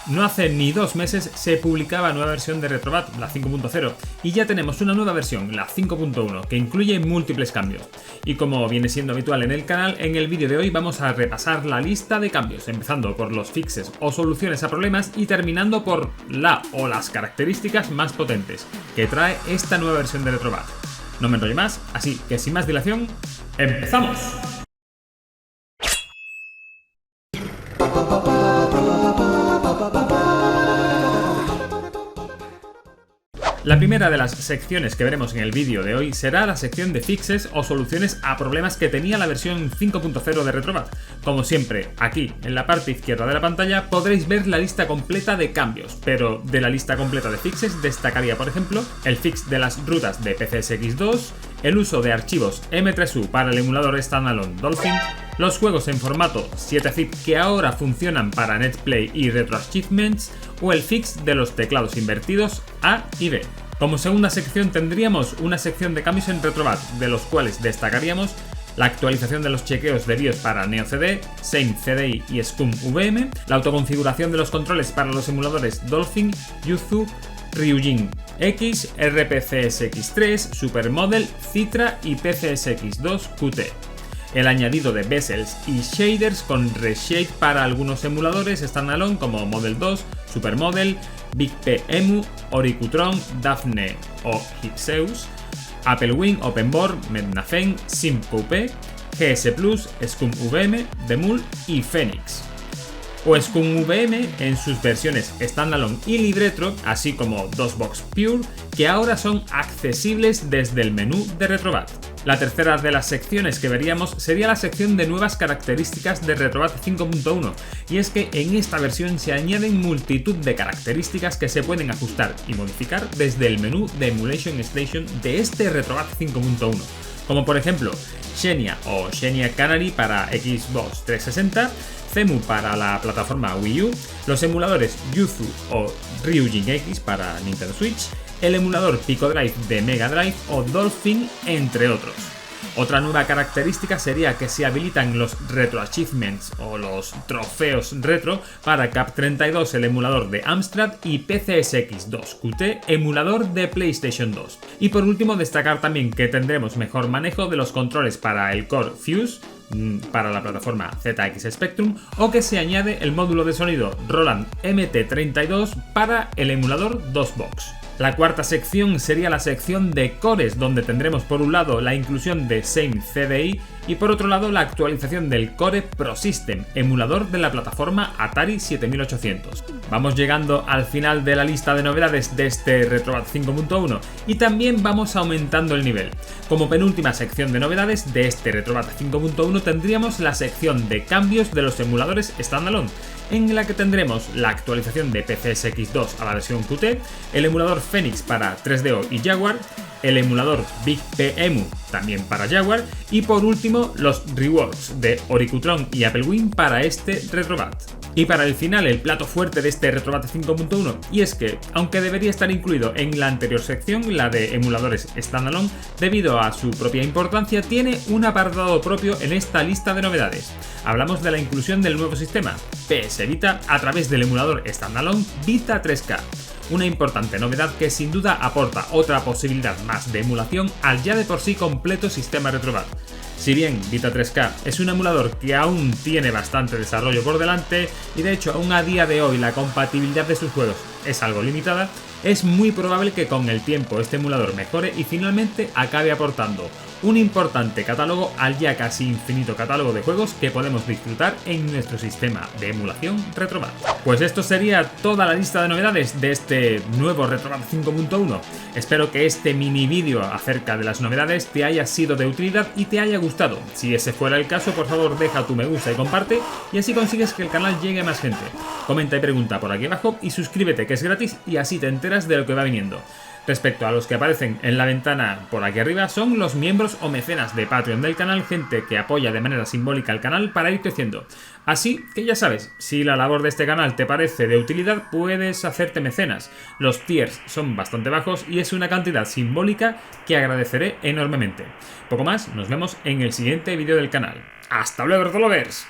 No hace ni 2 meses se publicaba nueva versión de Retrobat, la 5.0, y ya tenemos una nueva versión, la 5.1, que incluye múltiples cambios. Y como viene siendo habitual en el canal, en el vídeo de hoy vamos a repasar la lista de cambios, empezando por los fixes o soluciones a problemas y terminando por la o las características más potentes que trae esta nueva versión de Retrobat. No me enrollo más, así que sin más dilación, ¡empezamos! La primera de las secciones que veremos en el vídeo de hoy será la sección de fixes o soluciones a problemas que tenía la versión 5.0 de Retrobat. Como siempre, aquí en la parte izquierda de la pantalla podréis ver la lista completa de cambios, pero de la lista completa de fixes destacaría, por ejemplo, el fix de las rutas de PCSX2, el uso de archivos M3U para el emulador standalone Dolphin, los juegos en formato 7-zip que ahora funcionan para NetPlay y RetroAchievements, o el fix de los teclados invertidos A y B. Como segunda sección tendríamos una sección de cambios en Retrobat, de los cuales destacaríamos la actualización de los chequeos de BIOS para NeoCD, Same CDI y SCUMVM, la autoconfiguración de los controles para los emuladores Dolphin, Yuzu, Ryujin X, RPCSX3, Supermodel, Citra y PCSX2 QT. El añadido de bezels y shaders con reshade para algunos emuladores standalone como Model 2, Supermodel, BigPemu, Oricutron, Daphne o Hypseus, Applewing, OpenBoard, Mednafen, SimQP, GS Plus, ScumVM, Demul y Phoenix. O ScumVM en sus versiones standalone y libretro, así como DOSBox Pure, que ahora son accesibles desde el menú de Retrobat. La tercera de las secciones que veríamos sería la sección de nuevas características de Retrobat 5.1, y es que en esta versión se añaden multitud de características que se pueden ajustar y modificar desde el menú de Emulation Station de este Retrobat 5.1, como por ejemplo Xenia o Xenia Canary para Xbox 360, Cemu para la plataforma Wii U, los emuladores Yuzu o Ryujin X para Nintendo Switch, el emulador Pico Drive de Mega Drive o Dolphin, entre otros. Otra nueva característica sería que se habilitan los Retro Achievements o los trofeos retro para Cap32, el emulador de Amstrad, y PCSX2 QT, emulador de PlayStation 2. Y por último destacar también que tendremos mejor manejo de los controles para el Core Fuse para la plataforma ZX Spectrum, o que se añade el módulo de sonido Roland MT32 para el emulador DOSBox. La cuarta sección sería la sección de cores, donde tendremos por un lado la inclusión de Same CDI y por otro lado la actualización del Core Pro System, emulador de la plataforma Atari 7800. Vamos llegando al final de la lista de novedades de este Retrobat 5.1 y también vamos aumentando el nivel. Como penúltima sección de novedades de este Retrobat 5.1 tendríamos la sección de cambios de los emuladores standalone, en la que tendremos la actualización de PCSX2 a la versión QT, el emulador Phoenix para 3DO y Jaguar, el emulador BigPemu también para Jaguar y por último los reworks de Oricutron y Applewing para este Retrobat. Y para el final, el plato fuerte de este Retrobat 5.1, y es que, aunque debería estar incluido en la anterior sección, la de emuladores standalone, debido a su propia importancia, tiene un apartado propio en esta lista de novedades. Hablamos de la inclusión del nuevo sistema, PS Vita, a través del emulador standalone Vita 3K. Una importante novedad que sin duda aporta otra posibilidad más de emulación al ya de por sí completo sistema Retrobat. Si bien Vita 3K es un emulador que aún tiene bastante desarrollo por delante y de hecho aún a día de hoy la compatibilidad de sus juegos es algo limitada, es muy probable que con el tiempo este emulador mejore y finalmente acabe aportando un importante catálogo al ya casi infinito catálogo de juegos que podemos disfrutar en nuestro sistema de emulación Retrobat. Pues esto sería toda la lista de novedades de este nuevo Retrobat 5.1. Espero que este mini vídeo acerca de las novedades te haya sido de utilidad y te haya gustado. Si ese fuera el caso, por favor deja tu me gusta y comparte, y así consigues que el canal llegue a más gente. Comenta y pregunta por aquí abajo y suscríbete, que es gratis, y así te enteras de lo que va viniendo. Respecto a los que aparecen en la ventana por aquí arriba, son los miembros o mecenas de Patreon del canal, gente que apoya de manera simbólica al canal para ir creciendo. Así que ya sabes, si la labor de este canal te parece de utilidad, puedes hacerte mecenas. Los tiers son bastante bajos y es una cantidad simbólica que agradeceré enormemente. Poco más, nos vemos en el siguiente vídeo del canal. ¡Hasta luego, Retrolovers!